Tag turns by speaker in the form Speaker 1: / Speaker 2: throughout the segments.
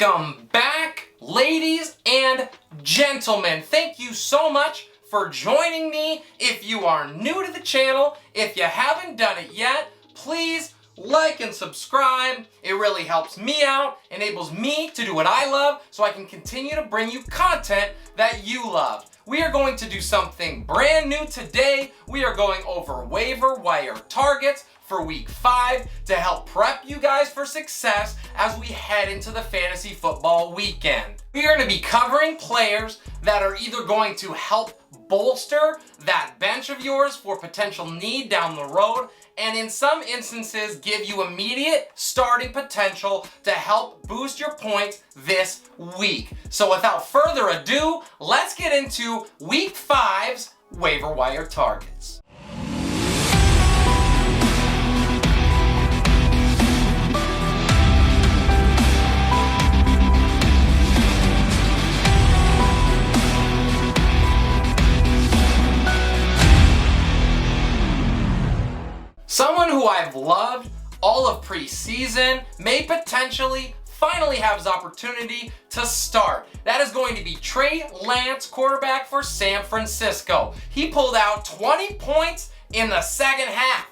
Speaker 1: Welcome back, ladies and gentlemen. Thank you so much for joining me. If you are new to the channel, if you haven't done it yet, please like and subscribe. It really helps me out, enables me to do what I love so I can continue to bring you content that you love. We are going to do something brand new today. We are going over waiver wire targets for week 5 to help prep you guys for success as we head into the fantasy football weekend. We are going to be covering players that are either going to help bolster that bench of yours for potential need down the road, and in some instances give you immediate starting potential to help boost your points this week. So without further ado, let's get into week 5's waiver wire targets. Someone who I've loved all of preseason may potentially finally have his opportunity to start. That is going to be Trey Lance, quarterback for San Francisco. He pulled out 20 points in the second half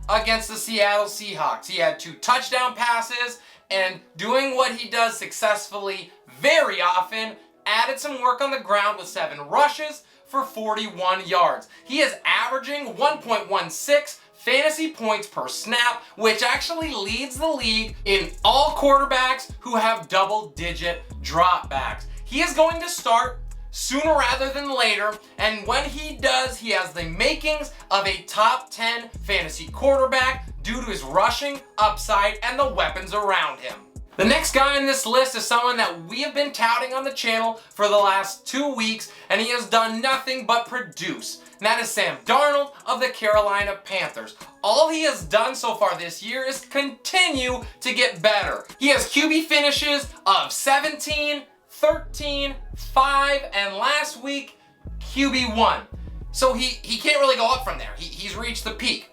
Speaker 1: against the Seattle Seahawks. He had 2 touchdown passes, and doing what he does successfully very often, added some work on the ground with 7 rushes for 41 yards. He is averaging 1.16 fantasy points per snap, which actually leads the league in all quarterbacks who have double-digit dropbacks. He is going to start sooner rather than later, and when he does, he has the makings of a top 10 fantasy quarterback due to his rushing upside and the weapons around him. The next guy on this list is someone that we have been touting on the channel for the last 2 weeks, and he has done nothing but produce. And that is Sam Darnold of the Carolina Panthers. All he has done so far this year is continue to get better. He has QB finishes of 17, 13, 5, and last week, QB1. So he can't really go up from there. He's reached the peak.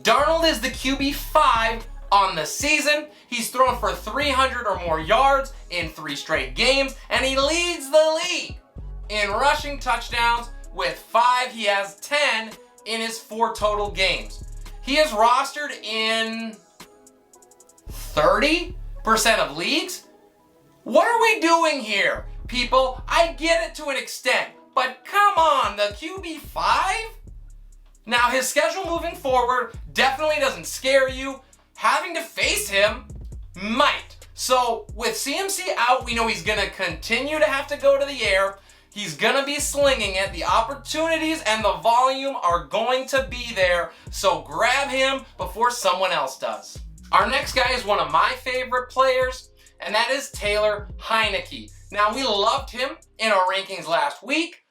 Speaker 1: Darnold is the QB5 on the season. He's thrown for 300 or more yards in 3 straight games, and he leads the league in rushing touchdowns with 5. He has 10 in his 4 total games. He is rostered in 30% of leagues. What are we doing here, people? I get it to an extent, but come on, the QB5? Now, his schedule moving forward definitely doesn't scare you. Having to face him might. So with CMC out, we know he's going to continue to have to go to the air. He's going to be slinging it. The opportunities and the volume are going to be there. So grab him before someone else does. Our next guy is one of my favorite players, and that is Taylor Heinicke. Now, we loved him in our rankings last week,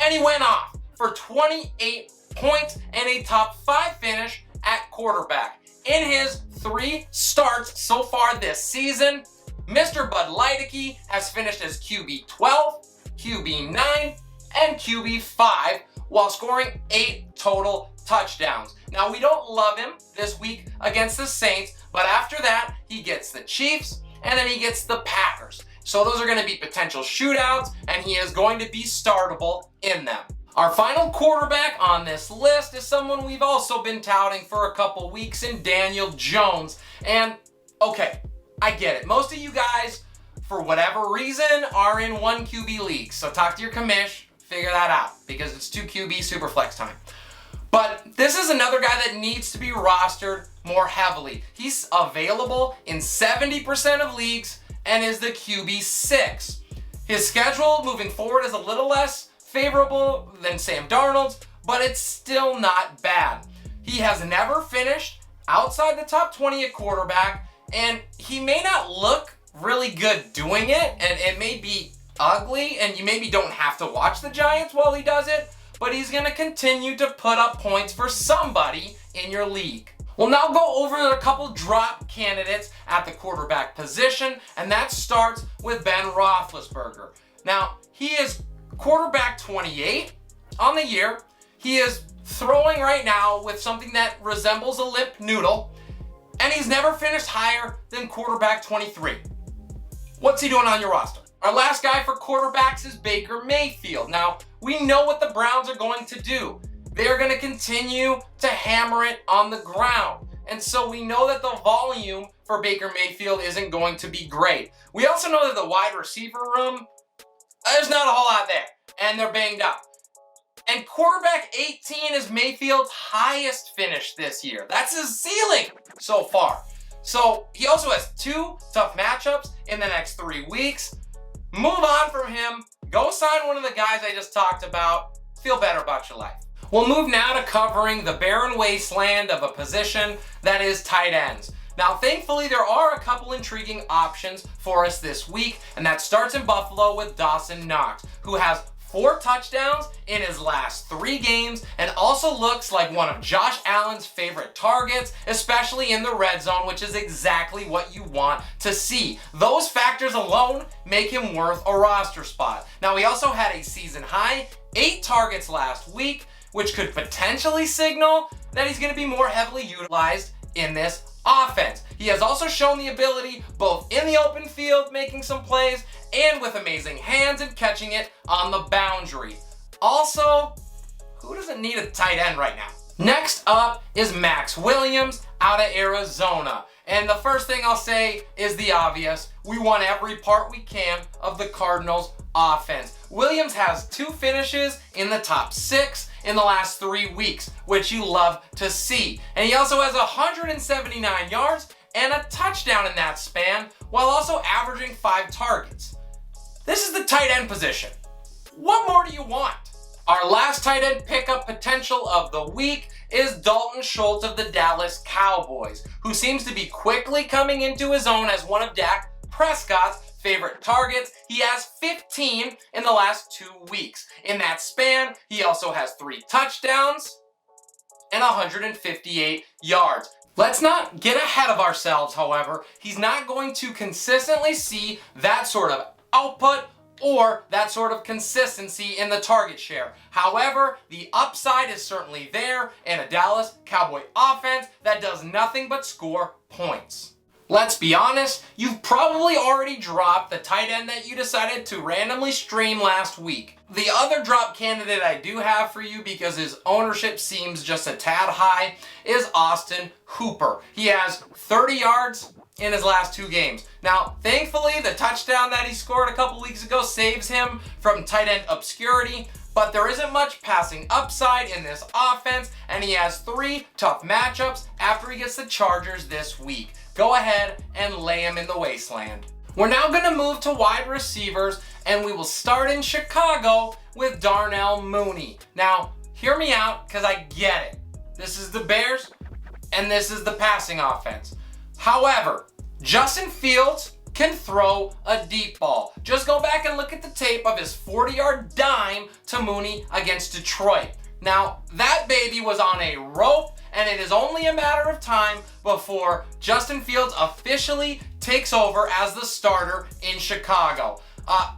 Speaker 1: and he went off for 28 points and a top 5 finish at quarterback. In his 3 starts so far this season, Mr. Bud Lighticky has finished as QB 12, QB 9, and QB 5 while scoring 8 total touchdowns. Now, we don't love him this week against the Saints, but after that, he gets the Chiefs and then he gets the Packers. So those are going to be potential shootouts, and he is going to be startable in them. Our final quarterback on this list is someone we've also been touting for a couple weeks in Daniel Jones. And okay, I get it. Most of you guys, for whatever reason, are in 1 QB leagues. So talk to your commish, figure that out, because it's 2 QB super flex time. But this is another guy that needs to be rostered more heavily. He's available in 70% of leagues and is the QB 6. His schedule moving forward is a little less favorable than Sam Darnold's, but it's still not bad. He has never finished outside the top 20 at quarterback, and he may not look really good doing it, and it may be ugly, and you maybe don't have to watch the Giants while he does it, but he's going to continue to put up points for somebody in your league. We'll now go over a couple drop candidates at the quarterback position, and that starts with Ben Roethlisberger. Now, he is quarterback 28 on the year. He is throwing right now with something that resembles a limp noodle, and he's never finished higher than quarterback 23. What's he doing on your roster? Our last guy for quarterbacks is Baker Mayfield. Now, we know what the Browns are going to do. They're going to continue to hammer it on the ground. And so we know that the volume for Baker Mayfield isn't going to be great. We also know that the wide receiver room, there's not a whole lot there. And they're banged up. And quarterback 18 is Mayfield's highest finish this year. That's his ceiling so far. So he also has 2 tough matchups in the next 3 weeks. Move on from him. Go sign one of the guys I just talked about. Feel better about your life. We'll move now to covering the barren wasteland of a position that is tight ends. Now, thankfully, there are a couple intriguing options for us this week, and that starts in Buffalo with Dawson Knox, who has 4 touchdowns in his last 3 games and also looks like one of Josh Allen's favorite targets, especially in the red zone, which is exactly what you want to see. Those factors alone make him worth a roster spot. Now, he also had a season high 8 targets last week, which could potentially signal that he's going to be more heavily utilized in this offense. He has also shown the ability both in the open field, making some plays, and with amazing hands and catching it on the boundary. Also, who doesn't need a tight end right now? Next up is Max Williams out of Arizona. And the first thing I'll say is the obvious. We want every part we can of the Cardinals offense. Williams has 2 finishes in the top 6 in the last 3 weeks, which you love to see. And he also has 179 yards and a touchdown in that span, while also averaging 5 targets. This is the tight end position. What more do you want? Our last tight end pickup potential of the week is Dalton Schultz of the Dallas Cowboys, who seems to be quickly coming into his own as one of Dak Prescott's favorite targets. He has 15 in the last 2 weeks. In that span, he also has 3 touchdowns and 158 yards. Let's not get ahead of ourselves, however. He's not going to consistently see that sort of output or that sort of consistency in the target share. However, the upside is certainly there in a Dallas Cowboy offense that does nothing but score points. Let's be honest, you've probably already dropped the tight end that you decided to randomly stream last week. The other drop candidate I do have for you, because his ownership seems just a tad high, is Austin Hooper. He has 30 yards in his last 2 games. Now, thankfully, the touchdown that he scored a couple weeks ago saves him from tight end obscurity, but there isn't much passing upside in this offense, and he has 3 tough matchups after he gets the Chargers this week. Go ahead and lay him in the wasteland. We're now going to move to wide receivers, and we will start in Chicago with Darnell Mooney. Now, hear me out, because I get it. This is the Bears, and this is the passing offense. However, Justin Fields can throw a deep ball. Just go back and look at the tape of his 40-yard dime to Mooney against Detroit. Now, that baby was on a rope, and it is only a matter of time before Justin Fields officially takes over as the starter in Chicago.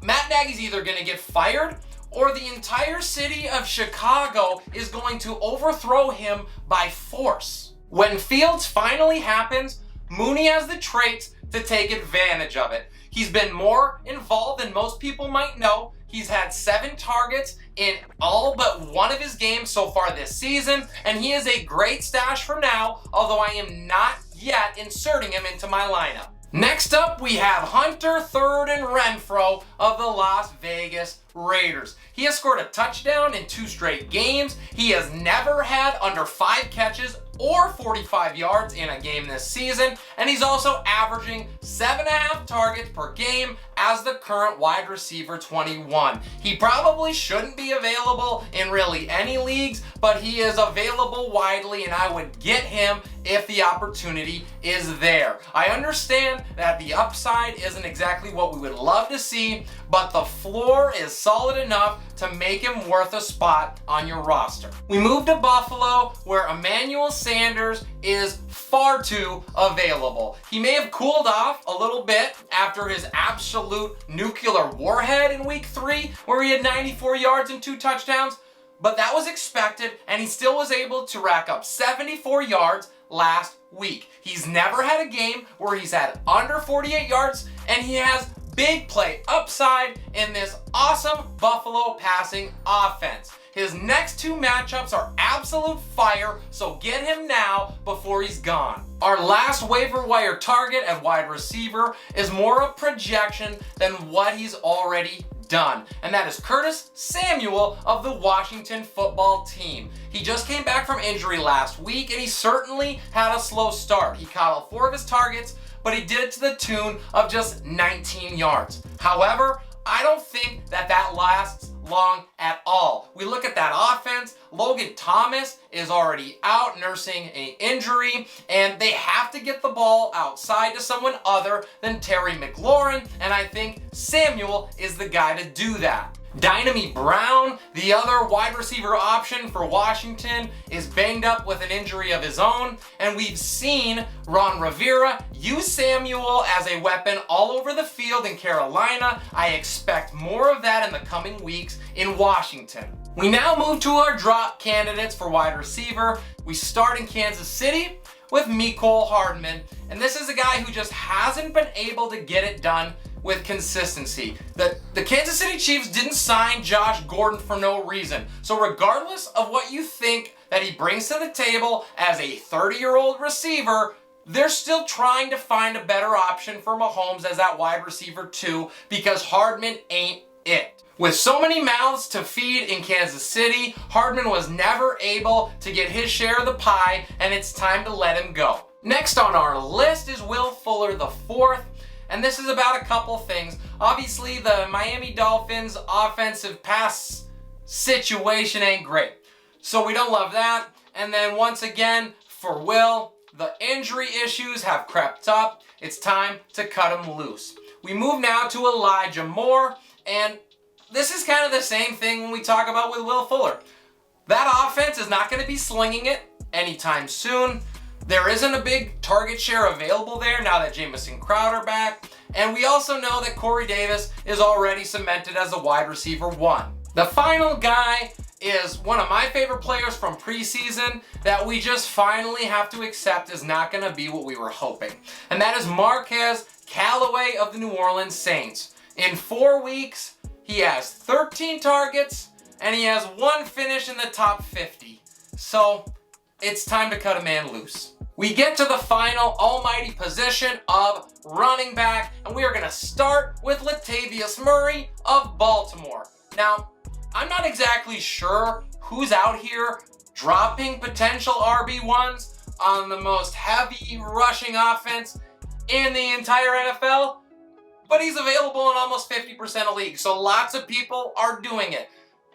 Speaker 1: Matt Nagy's either going to get fired, or the entire city of Chicago is going to overthrow him by force. When Fields finally happens, Mooney has the traits to take advantage of it. He's been more involved than most people might know. He's had 7 targets in all but 1 of his games so far this season, and he is a great stash for now, although I am not yet inserting him into my lineup. Next up, we have Hunter Third and Renfro of the Las Vegas Raiders. He has scored a touchdown in 2 straight games. He has never had under 5 catches or 45 yards in a game this season, and he's also averaging 7.5 targets per game as the current wide receiver 21. He probably shouldn't be available in really any leagues, but he is available widely, and I would get him if the opportunity is there. I understand that the upside isn't exactly what we would love to see, but the floor is solid enough to make him worth a spot on your roster. We move to Buffalo, where Emmanuel Sanders is far too available. He may have cooled off a little bit after his absolute nuclear warhead in week 3, where he had 94 yards and 2 touchdowns, but that was expected, and he still was able to rack up 74 yards last week. He's never had a game where he's had under 48 yards, and he has big play upside in this awesome Buffalo passing offense. His next two matchups are absolute fire, so get him now before he's gone. Our last waiver wire target at wide receiver is more a projection than what he's already done, and that is Curtis Samuel of the Washington football team. He just came back from injury last week, and he certainly had a slow start. He caught all 4 of his targets, but he did it to the tune of just 19 yards. However, I don't think that lasts long at all. We look at that offense, Logan Thomas is already out nursing an injury, and they have to get the ball outside to someone other than Terry McLaurin, and I think Samuel is the guy to do that. Dynamy Brown, the other wide receiver option for Washington, is banged up with an injury of his own, and we've seen Ron Rivera use Samuel as a weapon all over the field in Carolina. I expect more of that in the coming weeks in Washington. We now move to our drop candidates for wide receiver. We start in Kansas City with Mecole Hardman, and this is a guy who just hasn't been able to get it done with consistency. The Kansas City Chiefs didn't sign Josh Gordon for no reason. So regardless of what you think that he brings to the table as a 30-year-old receiver, they're still trying to find a better option for Mahomes as that wide receiver too, because Hardman ain't it. With so many mouths to feed in Kansas City, Hardman was never able to get his share of the pie, and it's time to let him go. Next on our list is Will Fuller IV. And this is about a couple things. Obviously, the Miami Dolphins offensive pass situation ain't great, so we don't love that. And then once again, for Will, the injury issues have crept up. It's time to cut him loose. We move now to Elijah Moore, and this is kind of the same thing when we talk about with Will Fuller. That offense is not going to be slinging it anytime soon. There isn't a big target share available there now that Jamison Crowder back, and we also know that Corey Davis is already cemented as the wide receiver 1. The final guy is one of my favorite players from preseason that we just finally have to accept is not going to be what we were hoping, and that is Marquez Callaway of the New Orleans Saints. In 4 weeks, he has 13 targets, and he has 1 finish in the top 50. So it's time to cut a man loose. We get to the final almighty position of running back, and we are going to start with Latavius Murray of Baltimore. Now, I'm not exactly sure who's out here dropping potential RB1s on the most heavy rushing offense in the entire NFL, but he's available in almost 50% of leagues, so lots of people are doing it.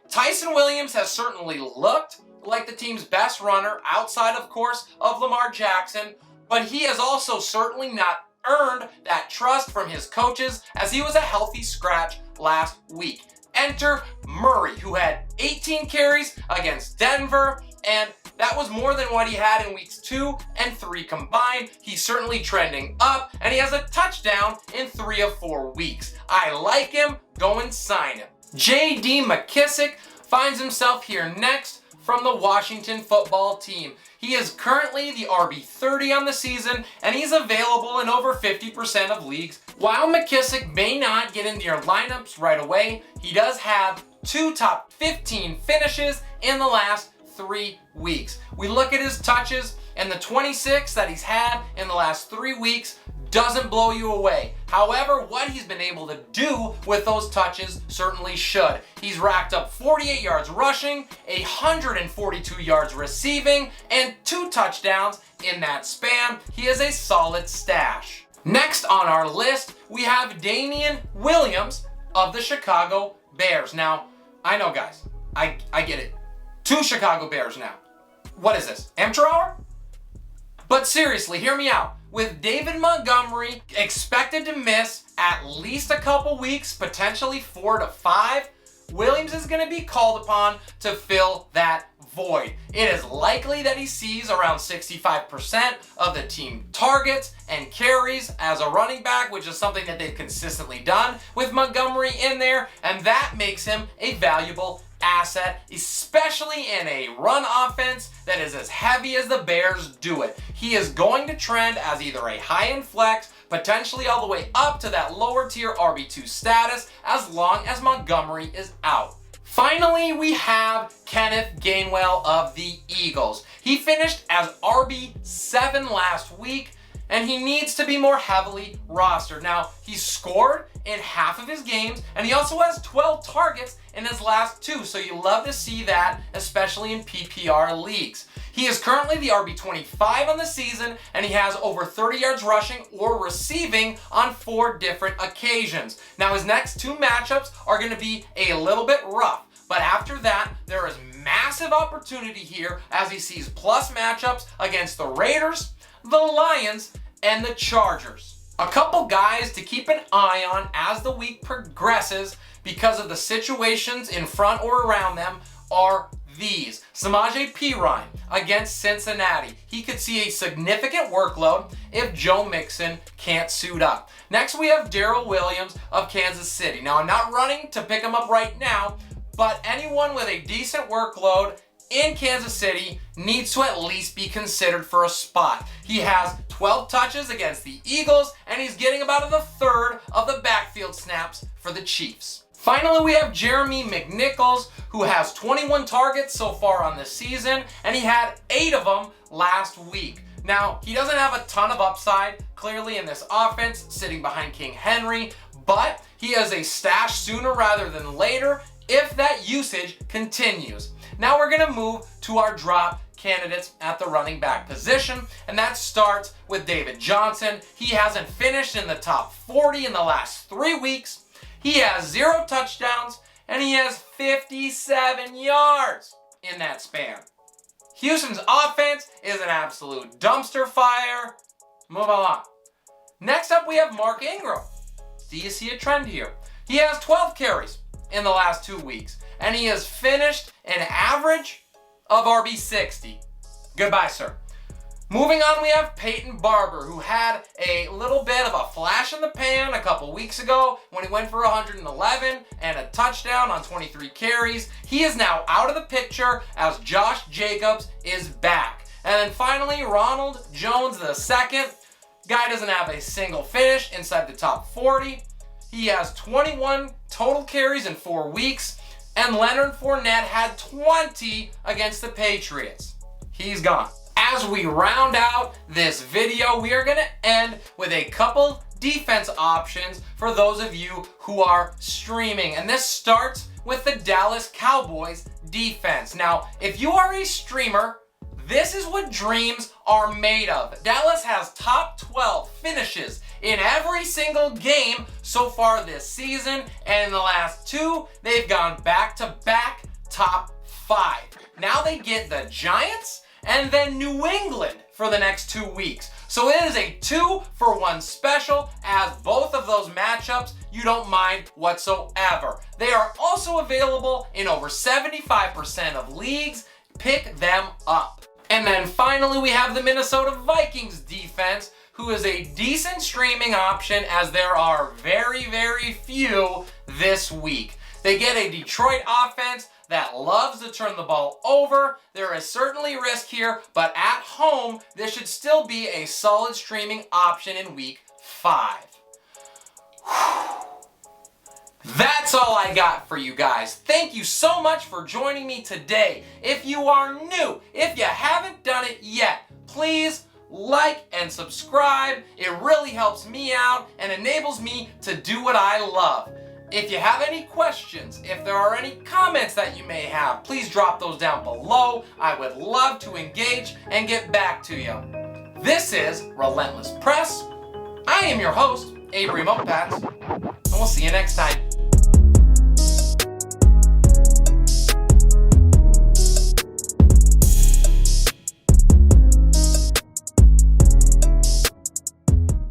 Speaker 1: Tyson Williams has certainly looked like the team's best runner, outside, of course, of Lamar Jackson, but he has also certainly not earned that trust from his coaches, as he was a healthy scratch last week. Enter Murray, who had 18 carries against Denver, and that was more than what he had in weeks 2 and 3 combined. He's certainly trending up, and he has a touchdown in 3 of 4 weeks. I like him. Go and sign him. J.D. McKissic finds himself here next from the Washington football team. He is currently the RB30 on the season, and he's available in over 50% of leagues. While McKissic may not get into your lineups right away, he does have 2 top 15 finishes in the last 3 weeks. We look at his touches, and the 26 that he's had in the last 3 weeks doesn't blow you away. However, what he's been able to do with those touches certainly should. He's racked up 48 yards rushing, 142 yards receiving, and 2 touchdowns in that span. He is a solid stash. Next on our list, we have Damian Williams of the Chicago Bears. Now, I know, guys, I get it. 2 Chicago Bears now. What is this, amateur hour? But seriously, hear me out. With David Montgomery expected to miss at least a couple weeks, potentially 4 to 5, Williams is going to be called upon to fill that void. It is likely that he sees around 65% of the team targets and carries as a running back, which is something that they've consistently done with Montgomery in there, and that makes him a valuable asset, especially in a run offense that is as heavy as the Bears do it. He is going to trend as either a high-end flex, potentially all the way up to that lower tier RB2 status as long as Montgomery is out. Finally, we have Kenneth Gainwell of the Eagles. He finished as RB7 last week, and he needs to be more heavily rostered. Now, he scored in half of his games, and he also has 12 targets in his last 2, so you love to see that, especially in PPR leagues. He is currently the RB25 on the season, and he has over 30 yards rushing or receiving on 4 different occasions. Now, his next 2 matchups are going to be a little bit rough, but after that, there is massive opportunity here as he sees plus matchups against the Raiders, the Lions, and the Chargers. A couple guys to keep an eye on as the week progresses because of the situations in front or around them are these. Samaje Perine against Cincinnati. He could see a significant workload if Joe Mixon can't suit up. Next, we have Darrell Williams of Kansas City. Now, I'm not running to pick him up right now, but anyone with a decent workload in Kansas City needs to at least be considered for a spot. He has 12 touches against the Eagles, and he's getting about a third of the backfield snaps for the Chiefs. Finally, we have Jeremy McNichols, who has 21 targets so far on this season, and he had 8 of them last week. Now, he doesn't have a ton of upside, clearly, in this offense, sitting behind King Henry, but he has a stash sooner rather than later if that usage continues. Now we're going to move to our drop candidates at the running back position, and that starts with David Johnson. He hasn't finished in the top 40 in the last 3 weeks. He has 0 touchdowns, and he has 57 yards in that span. Houston's offense is an absolute dumpster fire. Move along. Next up, we have Mark Ingram. Do you see a trend here? He has 12 carries in the last 2 weeks, and he has finished an average of RB60. Goodbye, sir. Moving on, we have Peyton Barber, who had a little bit of a flash in the pan a couple weeks ago when he went for 111 and a touchdown on 23 carries. He is now out of the picture as Josh Jacobs is back. And then finally, Ronald Jones II. Guy doesn't have a single finish inside the top 40. He has 21 total carries in 4 weeks, and Leonard Fournette had 20 against the Patriots. He's gone. As we round out this video, we are going to end with a couple defense options for those of you who are streaming, and this starts with the Dallas Cowboys defense. Now, if you are a streamer, this is what dreams are made of. Dallas has top 12 finishes in every single game so far this season, and in the last 2, they've gone back-to-back top 5. Now they get the Giants and then New England for the next 2 weeks. So it is a 2-for-1 special, as both of those matchups you don't mind whatsoever. They are also available in over 75% of leagues. Pick them up. And then finally, we have the Minnesota Vikings defense, who is a decent streaming option as there are very, very few this week. They get a Detroit offense that loves to turn the ball over. There is certainly risk here, but at home, this should still be a solid streaming option in week 5. That's all I got for you guys. Thank you so much for joining me today. If you are new, if you haven't done it yet, please like and subscribe. It really helps me out and enables me to do what I love. If you have any questions, if there are any comments that you may have, please drop those down below. I would love to engage and get back to you. This is Relentless Press. I am your host, Avery Mopats, and we'll see you next time.